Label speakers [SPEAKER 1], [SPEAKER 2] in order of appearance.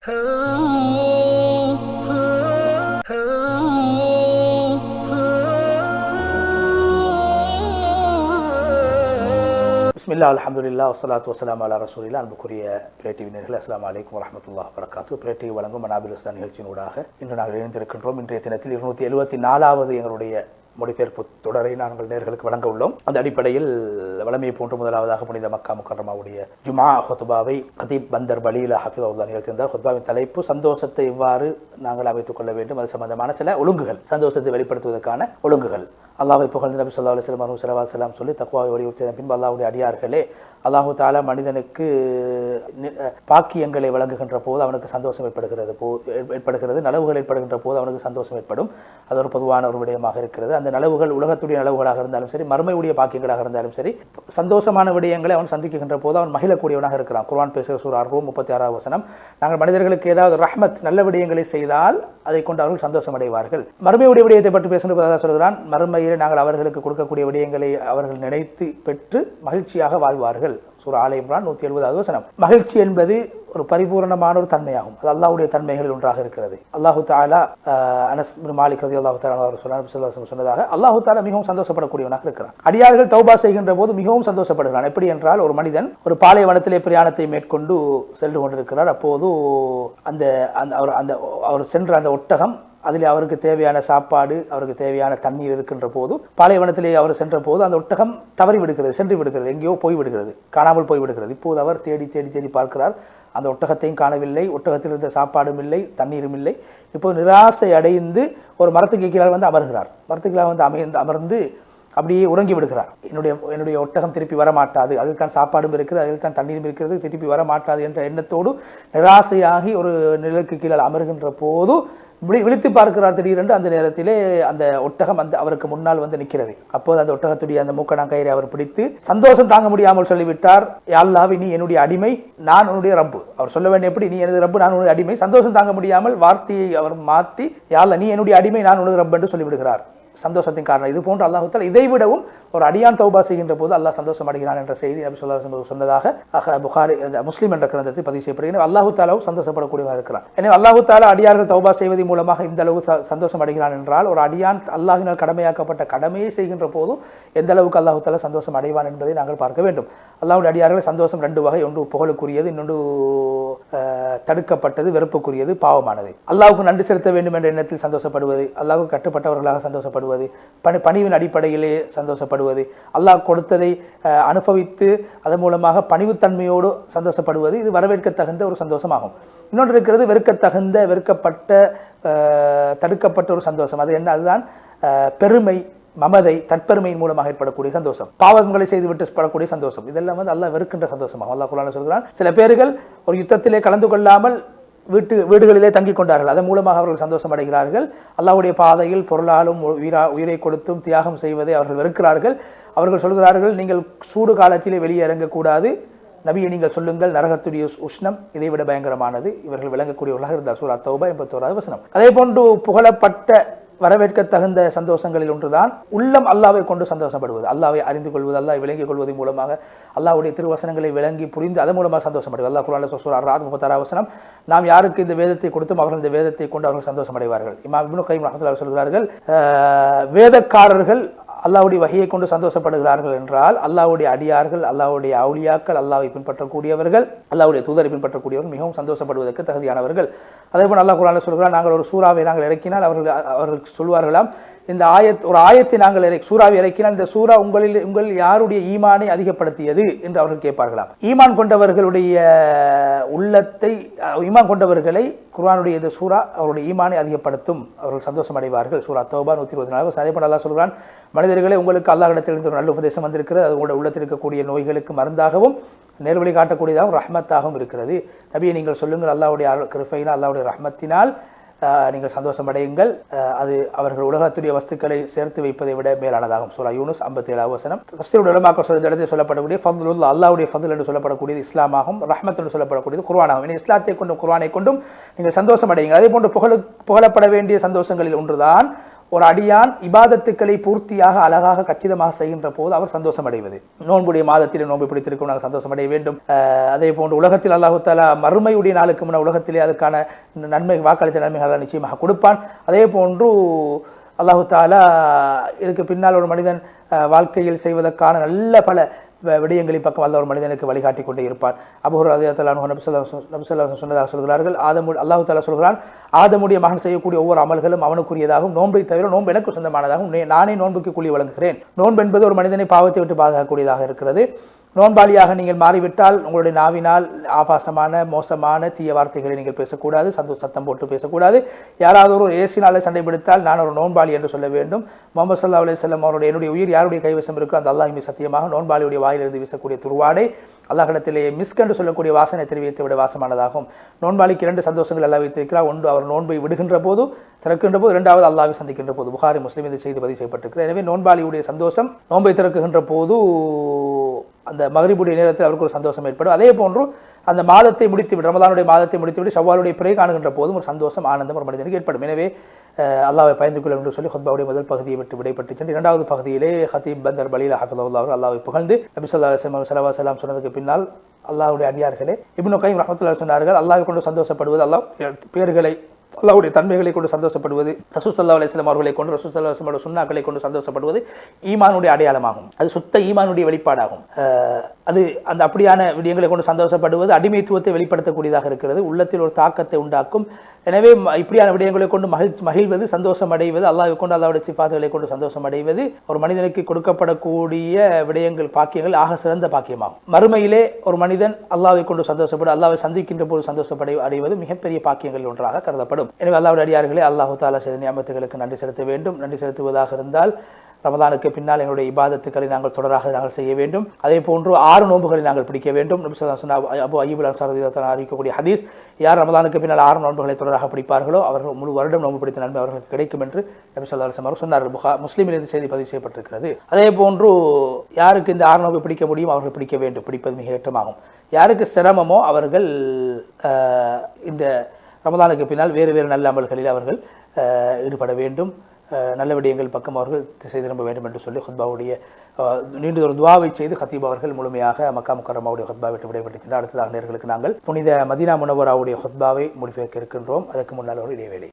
[SPEAKER 1] பிஸ்மில்லாஹ் அல்ஹம்துலில்லாஹ் வஸ்ஸலாத்து வஸ்ஸலாமு அலா ரசூலில்லாஹ். அன்புக்குரிய பிரே டிவி நேயர்களே, அஸ்ஸலாமு அலைக்கும் வரஹ்மத்துல்லாஹி வபரகாத்துஹு. பிரே டிவி வழங்கும் மனாபில் இஸ்லாம் நிகழ்ச்சியினூடாக இன்று நாங்கள் இணைந்திருக்கின்றோம். இன்றைய தினத்தில் 274வது எங்களுடைய மொழிபெயர்ப்பு தொடரை நாங்கள் நேயர்களுக்கு வழங்க உள்ளோம். அந்த அடிப்படையில் வளமையை போன்று முதலாவதாக புனித மக்கா முக்கர்ரமாவுடைய ஜுமா ஹுத்பாவை கதீப் பந்தர் பலீலா ஹஃபிதஹுல்லாஹ் நிகழ்த்தியிருந்தார். ஹுத்பாவின் தலைப்பு சந்தோஷத்தை எவ்வாறு நாங்கள் அமைத்துக் கொள்ள வேண்டும், அது சம்பந்தமான சில ஒழுங்குகள், சந்தோஷத்தை வெளிப்படுத்துவதற்கான ஒழுங்குகள். அல்லாஹ்வை புகழ்ந்து நபி ஸல்லல்லாஹு அலைஹி வஸல்லம் ஸல்லல்லாஹு அலைஹி வஸல்லம் சொல்லி தக்வாவை வலியுறுத்திய பின்பு அல்லாஹ்வுடைய அடியார்களே, அல்லாஹு தஆலா மனிதனுக்கு பாக்கியங்களை வழங்குகின்ற போது அவனுக்கு சந்தோஷம் ஏற்படுகிறது, நலவுகள் ஏற்படுகின்ற போது அவனுக்கு சந்தோஷம் ஏற்படும். அது ஒரு பொதுவான ஒரு விடயமாக இருக்கிறது. அந்த நலவுகள் உலகத்துடைய நலவுகளாக இருந்தாலும் சரி, மறுமையுடைய பாக்கியங்களாக இருந்தாலும் சரி, சந்தோஷமான விடயங்களை அவன் சந்திக்கின்ற போது அவன் மகிழக்கூடியவனாக இருக்கிறான். குர்ஆன் பேசுகிற சூரா அர்-ரூம் 36வது வசனம், நாங்கள் மனிதர்களுக்கு ஏதாவது ரஹ்மத் நல்ல விடயங்களை செய்தால் அதை கொண்டு அவர்கள் சந்தோஷம் அடைவார்கள். மறுமையுடைய விடயத்தை பற்றி பேசுகின்ற சொல்கிறான், மறுமையில் நாங்கள் அவர்களுக்கு கொடுக்கக்கூடிய விடயங்களை அவர்கள் நினைத்து பெற்று மகிழ்ச்சியாக வாழ்வார்கள். சூரா ஆல இம்ரான் 170வது வசனம். மகிழ்ச்சி என்பது ஒரு பரிபூர்ணமான ஒரு தன்மையாகும். அது அல்லாஹ்வுடைய தன்மைகளில் ஒன்றாக இருக்கிறது. அல்லாஹு தஆலா அனஸ் இப்னு மாலிக் ரலியல்லாஹு தஆலா அவர் சொன்னதாக அல்லாஹு தஆலா மிகவும் சந்தோஷப்படக்கூடியவனாக இருக்கிறான். அடியார்கள் தௌபா செய்கின்ற போது மிகவும் சந்தோஷப்படுகிறான். எப்படி என்றால், ஒரு மனிதன் ஒரு பாலைவனத்திலே பிரயாணத்தை மேற்கொண்டு சென்று கொண்டிருக்கிறார். அப்போது அவர் சென்ற அந்த ஒட்டகம், அதில் அவருக்கு தேவையான சாப்பாடு, அவருக்கு தேவையான தண்ணீர் இருக்கின்ற போது, பாலைவனத்திலே அவர் சென்ற போது அந்த ஒட்டகம் தவறி விடுகிறது, சென்று விடுகிறது, எங்கேயோ போய் விடுகிறது, காணாமல் போய் விடுகிறது. இப்போது அவர் தேடி தேடி தேடி பார்க்கிறார். அந்த ஒட்டகத்தையும் காணவில்லை, ஒட்டகத்தில் இருந்த சாப்பாடும் இல்லை, தண்ணீரும் இல்லை. இப்போது நிராசை அடைந்து ஒரு மரத்துக்கு கீழே வந்து அமர்கிறார். மரத்துக்கு கீழே வந்து அமர்ந்து அப்படியே உறங்கி விடுகிறார். என்னுடைய ஒட்டகம் திருப்பி வரமாட்டாது, அதில் தான் சாப்பாடும் இருக்கிறது, அதில் தான் தண்ணீரும் இருக்கிறது, திருப்பி வரமாட்டாது என்ற எண்ணத்தோடு நிராசையாகி ஒரு நிழலுக்கு கீழே அமர்கின்ற போது விழித்து பார்க்கிறார். திடீரென்று அந்த நேரத்திலே அந்த ஒட்டகம் அவருக்கு முன்னால் வந்து நிற்கிறது. அப்போது அந்த ஒட்டகத்துடைய அந்த மூக்கணாங்கயிறை அவர் பிடித்து சந்தோஷம் தாங்க முடியாமல் சொல்லிவிட்டார், யா அல்லாஹ், நீ என்னுடைய அடிமை, நான் உன்னுடைய ரப்பு. அவர் சொல்ல வேண்டிய எப்படி, நீ எனது ரப்பு, நான் உன்னுடைய அடிமை. சந்தோஷம் தாங்க முடியாமல் வார்த்தையை அவர் மாற்றி, யா அல்லாஹ், நீ என்னுடைய அடிமை, நான் உனது ரப்பு என்று சொல்லிவிடுகிறார். சந்தோஷத்தின் காரணம் இது போன்று அல்லாஹ் தஆலா இதை விடவும் ஒரு அடியான் தௌபா செய்கின்ற போது அல்லாஹ் சந்தோஷம் அடைகிறான் என்ற செய்தி நபி ஸல்லல்லாஹு அலைஹி வஸல்லம் சொன்னதாக புகாரி முஸ்லிம் என்ற கிரந்தத்தில் பதிவு செய்யப்படுகிறது. அல்லாஹ் தஆலாவும் சந்தோஷப்படக்கூடியவராக இருக்கிறான். எனவே அல்லாஹ் தஆலா அடியார்கள் தௌபா செய்வதன் மூலமாக இந்த அளவு சந்தோஷம் அடைகிறான் என்றால், ஒரு அடியான் அல்லாஹ்வினால் கடமையாக்கப்பட்ட கடமையை செய்கின்ற போது எந்த அளவுக்கு அல்லாஹ் தஆலா சந்தோஷம் அடைவான் என்பதை நாங்கள் பார்க்க வேண்டும். அல்லாஹ்வுடைய அடியார்கள் சந்தோஷம் ரெண்டு வகை. ஒன்று புகழுக்குரியது, இன்னொன்று தடுக்கப்பட்டது, வெறுப்புக்குரியது, பாவமானது. அல்லாஹ்வுக்கு நன்றி செலுத்த வேண்டும் என்ற எண்ணத்தில் சந்தோஷப்படுவது, அல்லாஹ்வுக்கு கட்டுப்பட்டவர்களாக சந்தோஷப்படுவது, பணிவின் அடிப்படையிலே சந்தோஷப்படுவது, அல்லாஹ் கொடுத்ததை அனுபவித்து அதன் மூலமாக பணிவுத்தன்மையோடு சந்தோஷப்படுவது, இது வரவேற்கத்தகுந்த ஒரு சந்தோஷமாகும். இன்னொன்று இருக்கிறது வெறுக்கத்தகுந்த, வெறுக்கப்பட்ட, தடுக்கப்பட்ட ஒரு சந்தோஷம். அது என்ன? அதுதான் பெருமை, மமதை, தற்பெருமையின் மூலமாக ஏற்படக்கூடிய சந்தோஷம், பாவங்களை செய்துவிட்டு படக்கூடிய சந்தோஷம். இதெல்லாம் வந்து அல்லாஹ் வெறுக்கின்ற சந்தோஷமாகும். அல்லாஹ் குர்ஆனில் சொல்கிறான், சில பேர்கள் ஒரு யுத்தத்திலே கலந்து கொள்ளாமல் வீடுகளிலே தங்கிக் கொண்டார்கள், அதன் மூலமாக அவர்கள் சந்தோஷம் அடைகிறார்கள். அல்லாஹ்வுடைய பாதையில் பொருளாலும் உயிரை கொடுத்தும் தியாகம் செய்வதை அவர்கள் வெறுக்கிறார்கள். அவர்கள் சொல்கிறார்கள், நீங்கள் சூடு காலத்திலே வெளியே இறங்கக்கூடாது, நபியை நீங்கள் சொல்லுங்கள், நரகத்துடைய உஷ்ணம் இதை விட பயங்கரமானது. இவர்கள் விளங்கக்கூடியவர்களாக இருந்தார். சூரா தௌபா 81வது வசனம். அதே போன்று புகழப்பட்ட வரவேற்க தகுந்த சந்தோஷங்களில் ஒன்றுதான் உள்ளம் அல்லாஹ்வை கொண்டு சந்தோஷப்படுவது, அல்லாஹ்வை அறிந்து கொள்வது, அல்லாஹ்வை விளங்கிக் கொள்வதன் மூலமாக அல்லாஹ்வுடைய திருவசனங்களை விளங்கி புரிந்து அதன் மூலமாக சந்தோஷப்படுவது. அல்லாஹ் குர்ஆனில் சூரா அர்-ரஅத் 36வது வசனம், நாம் யாருக்கு இந்த வேதத்தை கொடுத்தோம் அவர்கள் இந்த வேதத்தை கொண்டு அவர்கள் சந்தோஷம் அடைவார்கள். இமாம் இப்னு கய்யிம் ரஹ்மத்துல்லாஹி சொல்கிறார்கள், வேதக்காரர்கள் அல்லாஹ்வுடைய வஹியை கொண்டு சந்தோஷப்படுகிறார்கள் என்றால், அல்லாஹ்வுடைய அடியார்கள், அல்லாஹ்வுடைய அவுலியாக்கள், அல்லாஹ்வை பின்பற்றக்கூடியவர்கள், அல்லாஹ்வுடைய தூதரை பின்பற்றக்கூடியவர்கள் மிகவும் சந்தோஷப்படுவதற்கு தகுதியானவர்கள். அதேபோல் அல்லாஹ் குர்ஆனில் சொல்கிறார், நாங்கள் ஒரு சூறாவை நாங்கள் இறக்கினால் அவர்கள் சொல்வார்களாம், இந்த ஒரு ஆயத்தை நாங்கள் சூறாவை இறக்கினால் இந்த சூறா உங்களில் யாருடைய ஈமானை அதிகப்படுத்தியது என்று அவர்கள் கேட்பார்களாம். ஈமான் கொண்டவர்களுடைய உள்ளத்தை, ஈமான் கொண்டவர்களை குர்ஆனுடைய இந்த சூறா அவருடைய ஈமானை அதிகப்படுத்தும், அவர்கள் சந்தோஷம் அடைவார்கள். சூரா தௌபா 124. அதேபோல் அல்லாஹ் சொல்கிறான், மனிதர்களே, உங்களுக்கு அல்லாஹ்விடத்திலிருந்து ஒரு நல்ல உபதேசம் வந்திருக்கிறது, அது உங்களுடைய உள்ளத்தில் இருக்கக்கூடிய நோய்களுக்கு மருந்தாகவும் நேர்வழி காட்டக்கூடியதாகவும் ரஹ்மத்தாகவும் இருக்கிறது. நபியை நீங்கள் சொல்லுங்கள், அல்லாஹ்வுடைய கிருபையினால், அல்லாஹ்வுடைய ரஹ்மத்தினால் நீங்கள் சந்தோஷம் அடையுங்கள், அது அவர்கள் உலகத்துடைய வஸ்துக்களை சேர்த்து வைப்பதை விட மேலானதாகும். சூரா யூனுஸ் 57வது வசனம். தஃசீருடைய உலமாக்கள் சொல்ற இடத்தில் சொல்லப்படக்கூடிய ஃபத்லுல்லாஹ், அல்லாஹ்வுடைய ஃபத்ல் என்று சொல்லப்படக்கூடியது இஸ்லாமாகும், ரஹ்மத் என்று சொல்லப்படக்கூடியது குர்ஆனாகும். இனி இஸ்லாத்தை கொண்டும் குர்ஆனை கொண்டும் நீங்கள் சந்தோஷம் அடையுங்கள். அதே போன்று புகழப்பட வேண்டிய சந்தோஷங்களில் ஒன்றுதான் ஒரு அடியான் இபாதத்துக்களை பூர்த்தியாக அழகாக கச்சிதமாக செய்கின்ற போது அவர் சந்தோஷம் அடைவது. நோன்புடைய மாதத்திலே நோன்பு பிடித்திருக்கும் நாங்கள் சந்தோஷம் அடைய வேண்டும். அதே போன்று உலகத்தில் அல்லாஹு தஆலா மறுமையுடைய நாளுக்கு முன்ன உலகத்திலே அதுக்கான நன்மை வாக்களித்த நன்மைகளை நிச்சயமாக கொடுப்பான். அதே போன்று அல்லாஹு தஆலா இதுக்கு பின்னால் ஒரு மனிதன் வாழ்க்கையில் செய்வதற்கான நல்ல பல விடயங்களை பக்கம் அல்ல ஒரு மனிதனுக்கு வழிகாட்டி கொண்டே இருப்பார். அபூ ஹுரைரா ரலியல்லாஹு அன்ஹு நபி ஸல்லல்லாஹு அலைஹி சொன்னதாக சொல்கிறார்கள், அல்லாஹு தஆலா சொல்கிறான், ஆதமுடைய மகன் செய்யக்கூடிய ஒவ்வொரு அமல்களும் அவனுக்குரியதாகவும் நோன்பை தவிர நோன்பு எனக்கு சொந்தமானதாகவும் நானே நோன்புக்கு கூலி வழங்குகிறேன். நோன்பு என்பது ஒரு மனிதனை பாவத்தை விட்டு பாதுகாக்கக்கூடியதாக இருக்கிறது. நோன்பாளியாக நீங்கள் மாறிவிட்டால் உங்களுடைய நாவினால் ஆபாசமான மோசமான தீய வார்த்தைகளை நீங்கள் பேசக்கூடாது, சத்தம் போட்டு பேசக்கூடாது. யாராவது ஒரு ஏசினாலே சண்டை பிடித்தால் நான் ஒரு நோன்பாளி என்று சொல்ல வேண்டும். முஹம்மது ஸல்லல்லாஹு அலைஹி வஸல்லம் அவருடைய என்னுடைய உயிர் யாருடைய கைவசம் இருக்கோ அந்த அல்லாஹ் மீது சத்தியமாக நோன்பாளியுடைய வாயிலிருந்து வீசக்கூடிய துருவாடை அல்லாஹ்விடத்திலே மிஸ்க் என்று சொல்லக்கூடிய வாசனை தெரிவித்து விட வாசமானதாகும். நோன்பாளிக்கு 2 சந்தோஷங்கள் அல்லாஹ் வைத்திருக்கிறார். ஒன்று அவர் நோன்பை விடுகின்ற போது திறக்கின்ற போது, இரண்டாவது அல்லாஹ்வை சந்திக்கின்ற போது. புகாரி முஸ்லிம் இந்த செய்தி பதிவு செய்யப்பட்டிருக்கிறது. எனவே நோன்பாளியுடைய சந்தோஷம் நோன்பை திறக்குகின்ற போது அந்த மக்ரிபுடைய நேரத்தில் அவருக்கு ஒரு சந்தோஷம் ஏற்படும். அதே போன்று அந்த மாதத்தை முடித்துவிட்டு ரமலானுடைய மாதத்தை முடித்துவிட்டு ஷவ்வாலுடைய பிறை காணுகின்ற போதும் ஒரு சந்தோஷம் ஆனந்தம் ஒரு மனிதனுக்கு ஏற்படும். எனவே அல்லாஹ்வை பயந்து கொள்ள என்று சொல்லி ஹுத்பாவுடைய முதல் பகுதியை விட்டு விடைபெற்று சென்று இரண்டாவது பகுதியிலே ஹதீப் பந்தர் பலீல் ஹஃபிதஹுல்லாஹ் அவர்கள் அல்லாஹ்வை புகழ்ந்து நபி ஸல்லல்லாஹு அலைஹி வஸல்லம் சொன்னதுக்கு பின்னால் அல்லாஹ்வுடைய அடியார்களே, இப்னு கைம் ரஹ்மத்துல்லாஹி சொன்னார்கள், அல்லாஹ்வை கொண்டு சந்தோஷப்படுவது, அல்லாஹ் பேர்களை அல்லாஹ்வுடைய தன்மைகளை கொண்டு சந்தோஷப்படுவது, ரசூல் ஸல்லல்லாஹு அலைஹி வஸல்லம் அவர்களை கொண்டு ரசூல் ஸல்லல்லாஹு அலைஹி வஸல்லம் சுன்னாக்களை கொண்டு சந்தோஷப்படுவது ஈமானுடைய அடையாளமாகும். அது சுத்த ஈமானுடைய வெளிப்பாடாகும். அது அந்த அப்படியான விடயங்களை கொண்டு சந்தோஷப்படுவது அடிமைத்துவத்தை வெளிப்படுத்தக்கூடியதாக இருக்கிறது, உள்ளத்தில் ஒரு தாக்கத்தை உண்டாக்கும். எனவே இப்படியான விடயங்களை கொண்டு மகிழ்வது, சந்தோஷம் அடைவது, அல்லாஹ்வை கொண்டு அல்லாஹ்வுடைய சிஃபாத்துகளை கொண்டு சந்தோஷம் அடைவது ஒரு மனிதனுக்கு கொடுக்கப்படக்கூடிய விடயங்கள் பாக்கியங்கள் ஆக சிறந்த பாக்கியமாகும். மறுமையிலே ஒரு மனிதன் அல்லாஹ்வை கொண்டு சந்தோஷப்படும், அல்லாஹ்வை சந்திக்கின்ற போது அடைவது மிகப்பெரிய பாக்கியங்கள் ஒன்றாக கருதப்படும். எனவே அல்லாஹ்வுடைய அடியார்களே, அல்லாஹு தஆலா செய்த நியமத்துகளுக்கு நன்றி செலுத்த வேண்டும். நன்றி செலுத்துவதாக இருந்தால் ரமலானுக்கு பின்னால் எங்களுடைய இபாதத்துக்களை நாங்கள் செய்ய வேண்டும். அதே போன்று 6 நோன்புகளை நாங்கள் பிடிக்க வேண்டும். நபி ஸல்லல்லாஹு அலைஹி வஸல்லம் அபூ அய்யூப் அல்-அன்சாரி ரலியல்லாஹு அன்ஹு அறிவிக்கக்கூடிய ஹதீஸ், யார் ரமலானுக்கு பின்னால் 6 நோன்புகளை தொடராக பிடிப்பார்களோ அவர்கள் முழு வருடம் நோன்பு பிடித்த நன்மை அவர்களுக்கு கிடைக்கும் என்று நபி ஸல்லல்லாஹு அலைஹி வஸல்லம் சொன்னார்கள். முஸ்லிமில் இந்த செய்தி பதிவு செய்யப்பட்டிருக்கிறது. அதே போன்று யாருக்கு இந்த 6 நோன்பு பிடிக்க முடியும் அவர்கள் பிடிக்க வேண்டும். பிடிப்பது மிக ஏற்றமாகும். யாருக்கு சிரமமோ அவர்கள் இந்த ரமலானுக்கு பின்னால் வேறு வேறு நல்ல அமல்களில் அவர்கள் ஈடுபட வேண்டும். நல்ல விடயங்கள் பக்கம் அவர்கள் திசை திரும்ப வேண்டும் என்று சொல்லி ஹுத்பாவுடைய நீண்ட ஒரு துவாவை செய்து ஹத்தீப் அவர்கள் முழுமையாக மக்கா முக்கர்ரமாவுடைய ஹுத்பா விட்டு விடைபெற்று சென்ற அடுத்ததாக நேர்களுக்கு நாங்கள் புனித மதீனா முனவராவுடைய ஹுத்பாவை முடிவு வைக்க இருக்கின்றோம். அதற்கு முன்னால் ஒரு இடைவேளை.